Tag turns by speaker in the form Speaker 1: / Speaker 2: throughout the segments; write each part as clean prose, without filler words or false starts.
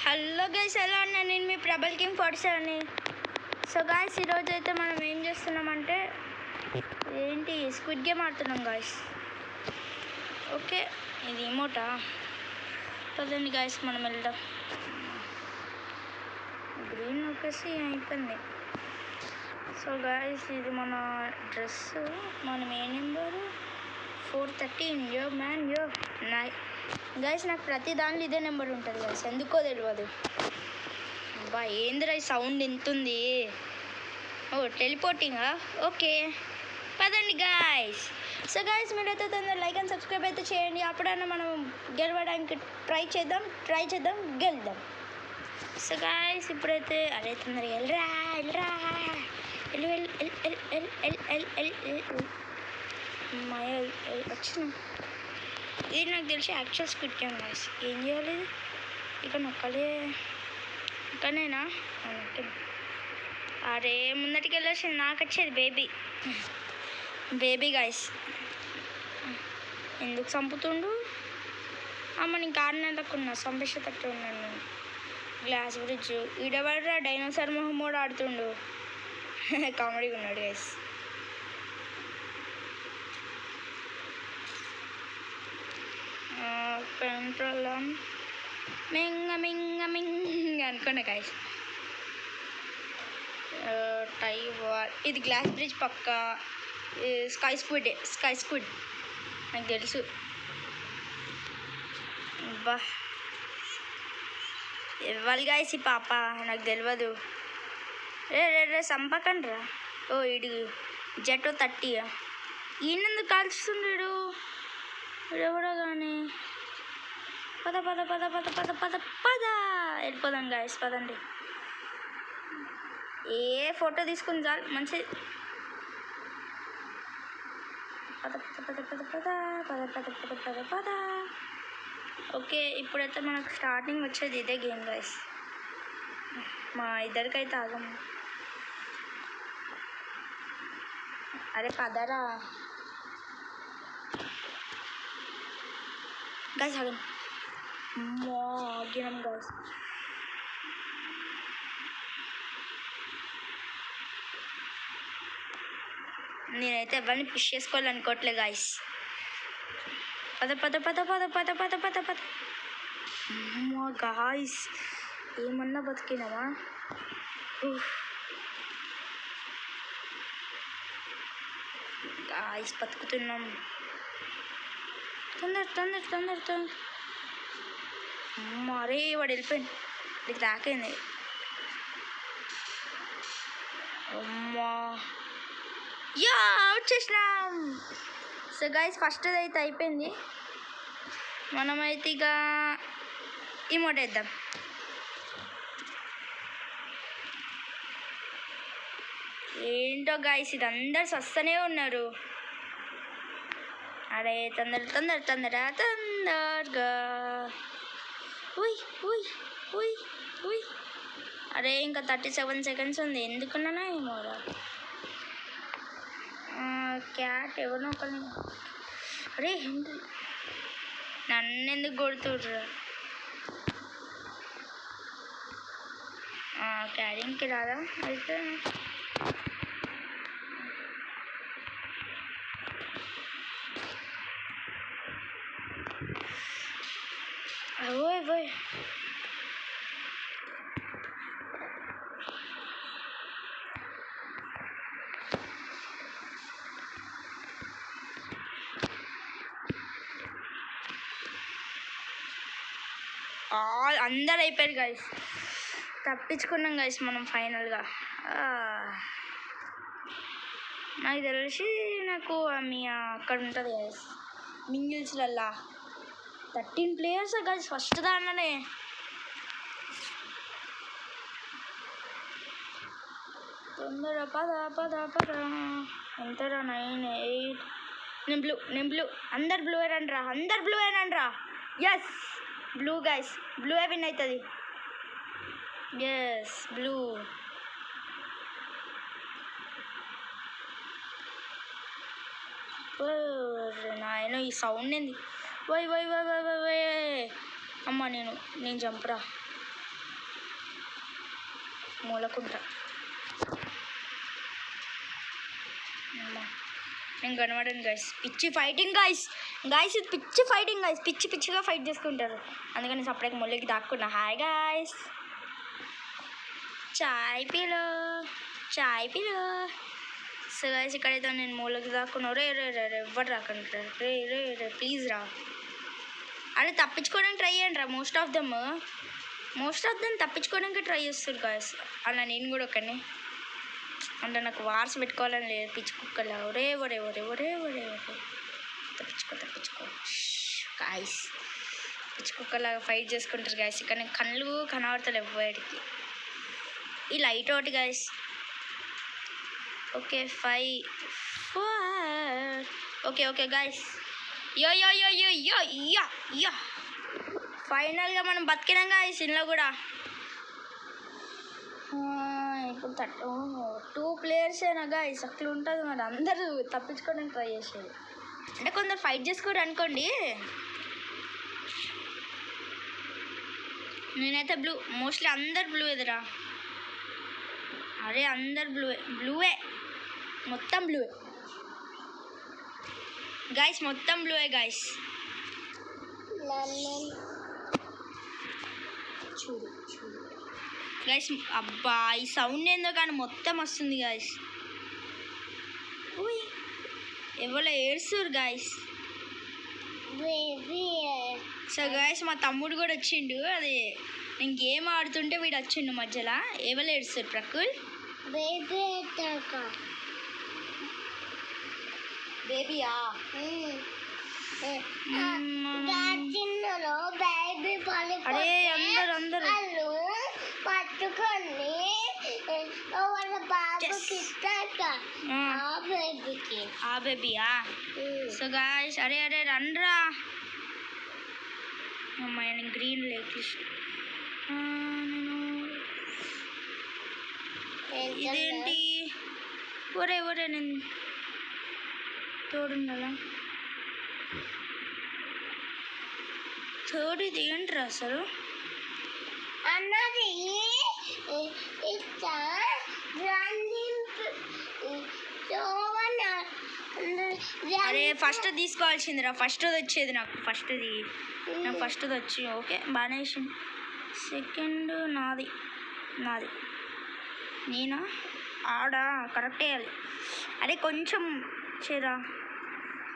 Speaker 1: Hello guys, ఎలా ఉన్నా? నేను మీ ప్రబల్ కింగ్ 47ని. సో గాయస్, ఈరోజు అయితే మనం ఏం చేస్తున్నామంటే ఏంటి స్క్విడ్ గేమ్ ఆడుతున్నాం గాయస్. ఓకే, ఇది ఇమోటా? పదండి గాయస్, మనం వెళ్దాం. గ్రీన్ వచ్చేసి అయిపోయింది. సో గాయస్, ఇది మన డ్రెస్. మనం ఏ నెంబరు? 413. యో మ్యాన్, యో నై గైస్. నాకు ప్రతి దాంట్లో ఇదే నెంబర్ ఉంటుంది గైస్, ఎందుకో తెలియదు. బా ఏందిరా ఈ సౌండ్ ఎంత ఉంది? ఓ టెలిపోర్టింగా? ఓకే పదండి గాయస్. సో గాయస్, మీరైతే తొందర లైక్ అండ్ సబ్స్క్రైబ్ అయితే చేయండి. అప్పుడైనా మనం గెలవడానికి ట్రై చేద్దాం, గెలుద్దాం. సో గాయస్, ఇప్పుడైతే అరే తొందరగా వెళ్ళరా వచ్చిన. ఇది నాకు తెలిసి యాక్చువల్ స్క్విడ్ గేమ్ గాయస్. ఏం చేయాలి? ఇక నొక్కలే. ఇక్కడనేనా? అరే ముందటికి వెళ్ళొచ్చింది, నాకు వచ్చేది బేబీ గాయస్. ఎందుకు చంపుతుండు? అమ్మ నేను కారణాలకున్నా చంపేసేటట్టు ఉన్నాను నేను. గ్లాస్ బ్రిడ్జ్ ఈడబడరా డైనోసార్ మొహమ్మోడు ఆడుతుండు. కామెడీగా ఉన్నాడు గైస్. పెంట్రోలం మింగ అనుకున్నా గైస్. టైవార్ ఇది గ్లాస్ బ్రిడ్జ్ పక్క. స్కై స్క్విడ్ నాకు తెలుసు. బా ఇవ్వాలి గాయస్ ఈ పాప, నాకు తెలియదు. రే సంపకండి రా. ఓ ఇడు జెటో 30. ఈయనందుకు కాల్చుతుండడు ఎవడో కానీ. పద వెళ్ళిపోదాం గాయస్, పదండి. ఏ ఫోటో తీసుకుని చాలు మంచిది. పద. ఓకే, ఇప్పుడైతే మనకు స్టార్టింగ్ వచ్చేది ఇదే గేమ్ గాయస్. మా ఇద్దరికైతే ఆగము. అరే పదరా గాయస్, ఆగండి. ఆగినాం గాయస్. నేనైతే ఎవరిని పుష్ చేసుకోవాలనుకోవట్లే గాయస్. పద. గాయస్ ఏమన్నా బతికినావా? గాయస్ బతుకుతున్నాం. తొందర. మరే వాడు వెళ్ళిపోయింది, ఇది తాకింది. అమ్మా యా అవుట్ చేసినాం. సో గైస్, ఫస్ట్ అయితే అయిపోయింది. మనమైతే ఇక ఇమోట్ వేద్దాం. ఏంటో గైస్, ఇది అందరు వస్తూనే ఉన్నారు. అరే తొందరగా. ఉయ్ అరే ఇంకా 37 seconds ఉంది. ఎందుకున్నానా ఏమోరా. క్యాట్ ఎవరినో ఒకరిని. అరే నన్ను ఎందుకు కొడుతుర్రా? క్యారింగ్కి రాదా అయితే? ఓయ్ అందరు అయిపోయారు గైస్. తప్పించుకున్నాం గైస్ మనం ఫైనల్గా. నాకు తెలిసి మీ అక్కడ ఉంటుంది గైస్ మింగిల్స్లల్లా 13 players గైస్ ఫస్ట్ దాంట్లోనే. తొందర పద. ఎంతరా? 9, 8. నేను బ్లూ. అందరు బ్లూ ఏనండ్రా. Yes blue guys, blue win అవుతుంది. Yes blue. నాయన ఈ సౌండ్ ఏంది? వై అమ్మ నేను చంపరా. మూలకుంటా. నేను కనబడను గైస్. పిచ్చి ఫైటింగ్ గైస్. ఇది పిచ్చి ఫైటింగ్ గైస్. పిచ్చిగా ఫైట్ చేసుకుంటారు. అందుకని సపరేట్గా ముళ్ళకి దాక్కున్నా. హాయ్ గైస్, చాయ్ పీలో. సో గైస్ ఇక్కడైతే నేను మూలకి దాక్కున్నా. రే ఎవ్వరు రాకండి రే ప్లీజ్ రా. అరే తప్పించుకోవడానికి ట్రై చేయండి రా. మోస్ట్ ఆఫ్ దెమ్ తప్పించుకోవడానికి ట్రై చేస్తారు గాయస్. అలా నేను కూడా ఒకరిని అంటే నాకు వార్స్ పెట్టుకోవాలని లేదు. పిచ్చి కుక్కలా ఒరే తప్పించుకో గాయస్. పిచ్చి కుక్కలాగా ఫైట్ చేసుకుంటారు గాయస్. ఇక్కడ నేను కళ్ళు కనబడతలేవు బయటికి. ఈ లైట్ ఒకటి గాయస్. Okay 5 4 okay guys. యో ఫైనల్గా మనం బతికినాం గాయస్ ఇంట్లో కూడా. ఇప్పుడు 2 players అయినా గాయస్ అట్లా ఉంటుంది. మరి అందరూ తప్పించుకోవడానికి ట్రై చేసేది. అంటే కొందరు ఫైట్ చేసుకోరు అనుకోండి. నేనైతే మోస్ట్లీ అందరు బ్లూ ఎదురా. అరే అందరు బ్లూవే మొత్తం బ్లూవే గాయస్. మొత్తం బ్లూవే గాయస్. చూడు గాయస్. అబ్బా ఈ సౌండ్ ఏందో కానీ మొత్తం వస్తుంది గాయస్. ఎవరో ఏడుస్తురు గాయస్. సో గాయస్ మా తమ్ముడు కూడా వచ్చిండు. అది నేను గేమ్ ఆడుతుంటే వీడు వచ్చిండు మధ్యలో. ఎవరు ఏడుస్తారు ప్రకుల్? బేబీయా? అరే అందరు
Speaker 2: పట్టుకొని
Speaker 1: ఆ బేబీయా? సో గాయస్ అరే రండ్రా. అమ్మాయి నేను గ్రీన్ లేక్ ఇదేంటి? ఒరే నేను తోడుండాలా? తోడు ఇది ఏంట్రా అసలు?
Speaker 2: అన్నది
Speaker 1: అరే ఫస్ట్ తీసుకోవాల్సిందిరా. ఫస్ట్ వచ్చేది నాకు. ఫస్ట్ వచ్చి ఓకే బాగానే వేసింది. సెకండ్ నాది నేనా? ఆడా కరెక్ట్ వేయాలి. అరే కొంచెం చేరా.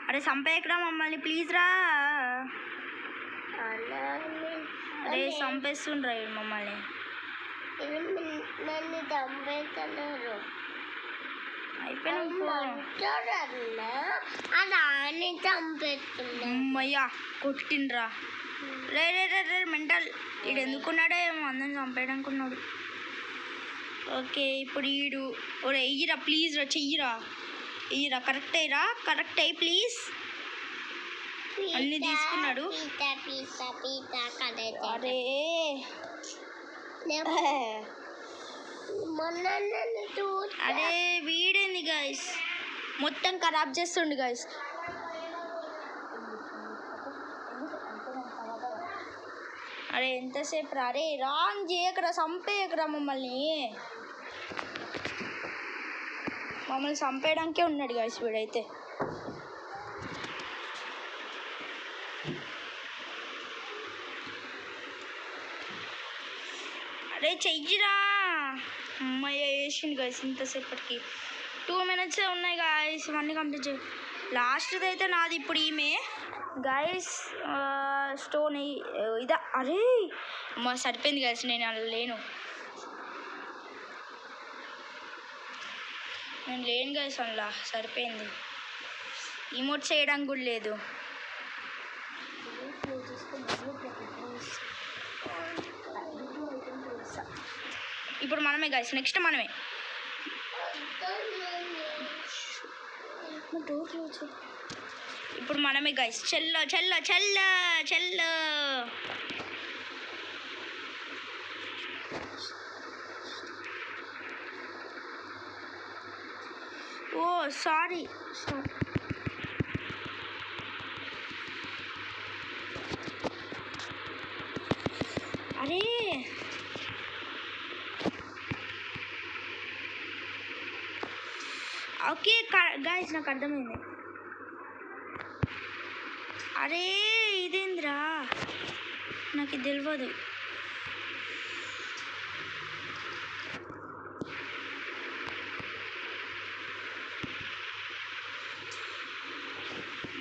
Speaker 1: అరే చంపేయకురా మమ్మల్ని ప్లీజ్ రా. అరే చంపేస్తుండ్రా మమ్మల్ని.
Speaker 2: నన్ను చంపేస్తున్నారు.
Speaker 1: అమ్మయ్యా కొట్టిండ్రా. రే మెంటల్. ఈడు ఎందుకున్నాడో ఏమో అందరిని చంపేయడానికి ఉన్నాడు. ఓకే ఇప్పుడు ఈడు ఒరే ఎయ్యిరా ప్లీజ్ రా. చెయ్యిరా కరెక్ట్ అయ్యి ప్లీజ్. అన్ని తీసుకున్నాడు. అరే అరే వీడేంది గాయస్ మొత్తం ఖరాబ్ చేస్తుండు గాయస్. అరే ఎంతసేపు రా. అరే రాంగ్ చేయకరా. చంపేయకరా మమ్మల్ని చంపేయడానికే ఉన్నాడు గాయస్ వీడైతే. అరే చెయ్యిరా. అమ్మాయి వేసిండు గాయస్ ఇంతసేపటికి. 2 minutes ఉన్నాయి గాయస్. ఇవన్నీ కంప్లీట్ చేయి. లాస్ట్ది అయితే నాది. ఇప్పుడు ఈమె గాయస్ స్టోన్ ఇదా. అరే అమ్మ సరిపోయింది గాయస్. నేను అలా లేను గాయస్. అలా సరిపోయింది. ఇమోట్ చేయడానికి కూడా లేదు. ఇప్పుడు మనమే గాయస్. నెక్స్ట్ మనమే. ఇప్పుడు మనమే గాయస్. చెల్లో ఓ సారీ. అరే ఓకే గాయస్ నాకు అర్థమైంది. అరే ఇదేంద్రా, నాకు ఇది తెలియదు.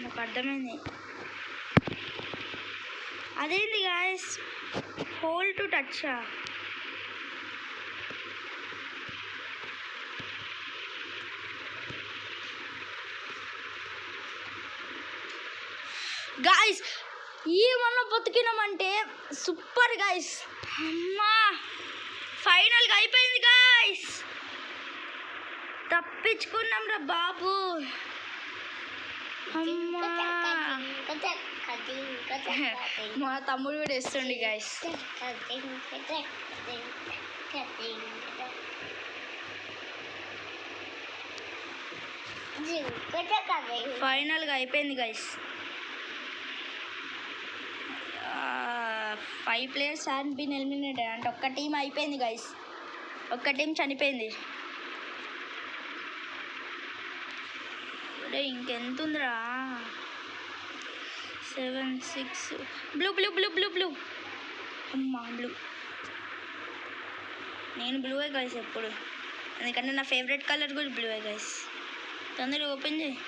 Speaker 1: నాకు అర్థమైంది. అదేంది గాయస్, హోల్ టు టచ్చా? గాయస్ ఏమన్నా బతికినామంటే సూపర్ గాయస్. అమ్మా ఫైనల్గా అయిపోయింది గాయస్, తప్పించుకున్నాం రా బాబు. అమ్మా మా తమ్ముడు కూడా వేస్తుండే గాయస్. ఫైనల్గా అయిపోయింది guys. 5 players had been eliminated అంటే ఒక్క టీం అయిపోయింది గైస్, ఒక్క టీం చనిపోయింది. అరే ఇంకెంత ఉందిరా, 7 6. Blue blue blue blue blue. అమ్మా బ్లూ. నేను బ్లూవే గైస్ ఎప్పుడు, ఎందుకంటే నా ఫేవరెట్ కలర్ కూడా బ్లూవే గైస్. తొందరగా ఓపెన్ చేయి.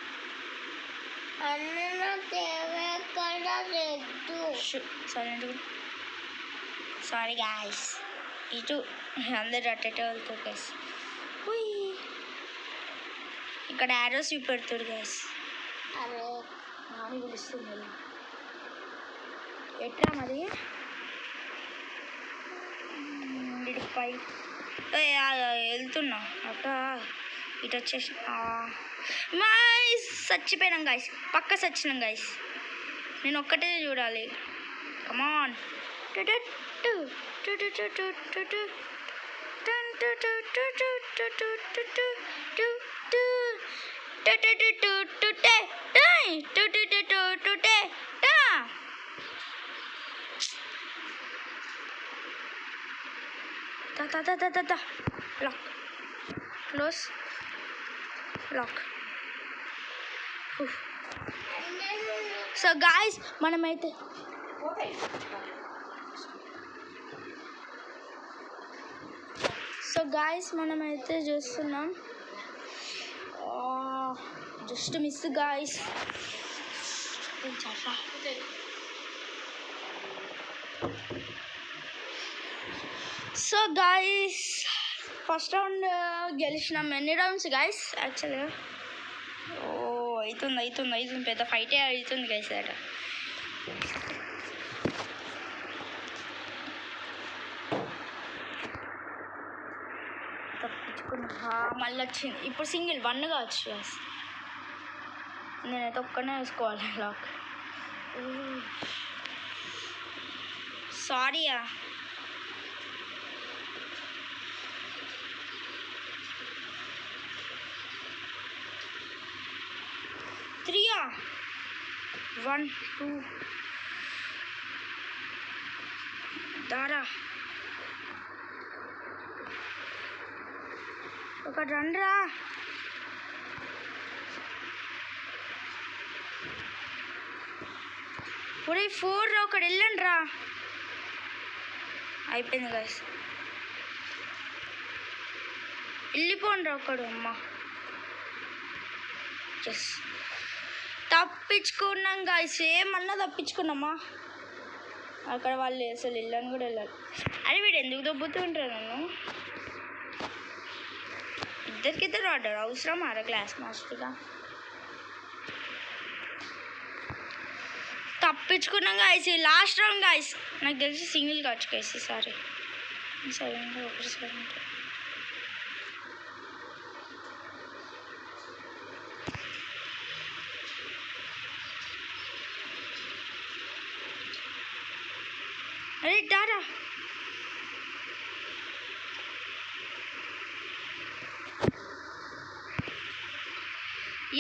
Speaker 1: సారీ గాయస్, ఇటు అందరు అట్టేటే వెళ్తారు గైస్. ఇక్కడ యారోస్ చూపెడుతాడు గైస్. అరే నాని పిలుస్తుంది, ఎట్రా మరి పై వెళ్తున్నా అట్ట ఇటు వచ్చేసి చచ్చిపోయినాం గాయస్, పక్క చచ్చినాం గాయస్. నేను ఒక్కటే చూడాలి. Come on. Lock close lock. So guys మనమైతే చూస్తున్నాం. Just miss guys. So guys first round గెలిచినాం. ఎన్ని రౌండ్స్ గాయస్ యాక్చువల్గా? అవుతుంది పెద్ద ఫైటే అవుతుంది గైస్. అట తప్పించుకున్నా, మళ్ళీ వచ్చింది. ఇప్పుడు సింగిల్ 1 కావచ్చు గైస్. నేనైతే ఒక్కనే వేసుకోవాలి లాక్. సారీయా. త్రీయా 1 2 దారా ఒక రండ్రా. ఒరే 4 రా, ఒకటి వెళ్ళండి రా. అయిపోయింది గాయస్, వెళ్ళిపోండి రా ఒకడు. అమ్మ జస్ తప్పించుకున్నాం గాయస్, ఏమన్నా తప్పించుకున్నామా. అక్కడ వాళ్ళు అసలు వెళ్ళని కూడా వెళ్ళాలి. అరే వీడు ఎందుకు దొబ్బుతూ ఉంటారు నన్ను? ఇద్దరికిద్దరు ఆర్డర్ అవసరం ఆరా క్లాస్ మాస్టర్గా. తప్పించుకున్నాం గాయస్. లాస్ట్ రౌండ్ గాయస్, నాకు తెలిసి సింగిల్ కావచ్చు గాయస్ ఈసారి. సైలెంట్గా ఒకసారి అరే దారా.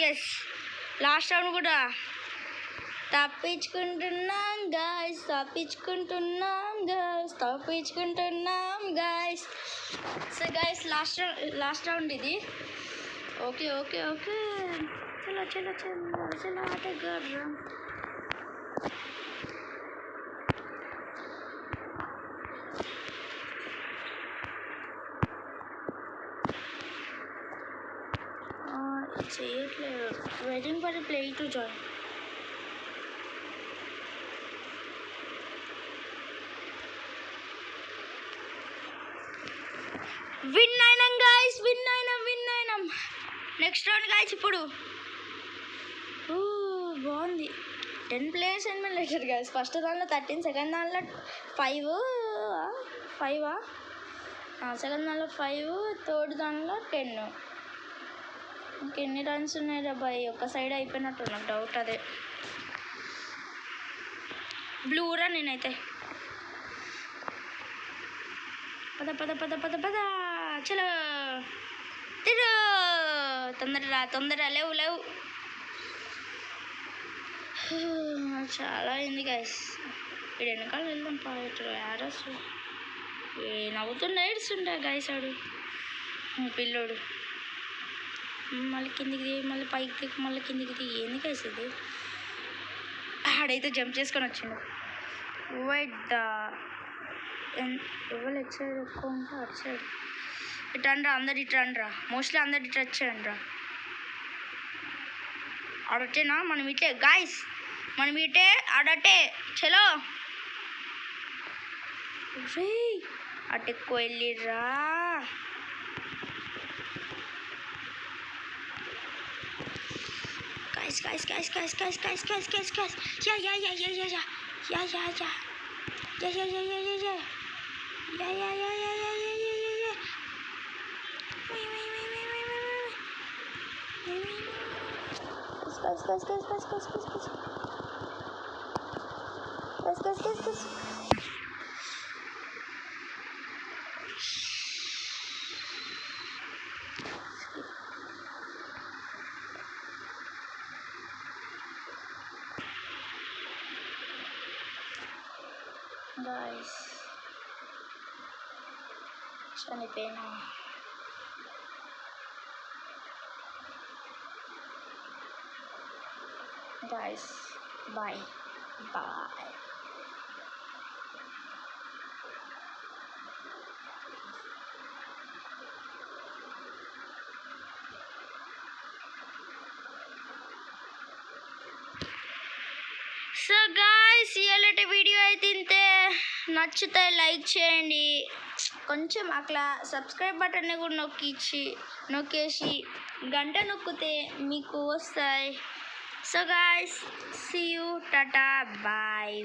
Speaker 1: ఎస్ లాస్ట్ రౌండ్ కూడా తప్పించుకుంటున్నాం guys. So guys last round ఇది. ఓకే ఓకే ఓకే చలో చలో చలో చలో ఆటగాడ్రా. చేయట్లేదు. Waiting for play to join. Win అయినాం గాయస్, విన్ అయినాం. Next round guys. ఇప్పుడు బాగుంది. 10 players ఎలిమినేటెడ్ గాయస్. ఫస్ట్ దానిలో 13, సెకండ్ దానిలో 5, సెకండ్ దానిలో 5, థర్డ్ దానిలో 10. ఇంకెన్ని రన్స్ ఉన్నాయి రా బాయ్? ఒక్క సైడ్ అయిపోయినట్టు నాకు డౌట్. అదే బ్లూరా నేనైతే. పద పద పద పద పద చలో తిరు. తొందర లేవు. చాలా అయింది గైస్. ఇక్కడ వెనకాల వెళ్దాం. యారస్ ఏ నవ్వుతుండే ఏడుస్తుండే గైస్. ఆడు పిల్లోడు మళ్ళీ కిందికి దిగి మళ్ళీ పైకి దిగి మళ్ళీ కిందికి దిగి ఏంది గైస్ ఇది? ఆడైతే జంప్ చేసుకొని వచ్చిండు. వైట్ ఎవరు ఎట్ సైడ్ ఎక్కువ ఉంటే అటు సైడ్ ఇటు రండ్రా. అందరు ఇటు రండ్రా. మోస్ట్లీ అందరు ఇటు వచ్చేయండి రా. ఆడొట్టేనా? మనం ఇటే గాయస్, మనం ఇటే ఆడటే. చలో రే అటు ఎక్కువ వెళ్ళిర్రా. guys. Guys. Guys, చనిపోయినా. Guys, bye. సో గాయ్స్, ఇవాళ వీడియో అయితే ఇంతే. నచ్చితే లైక్ చేయండి. కొంచెం అట్లా సబ్స్క్రైబ్ బటన్ని కూడా నొక్కేసి గంట నొక్కితే మీకు వస్తాయి. సో గాయ్స్, సీ యూ, టాటా, బాయ్.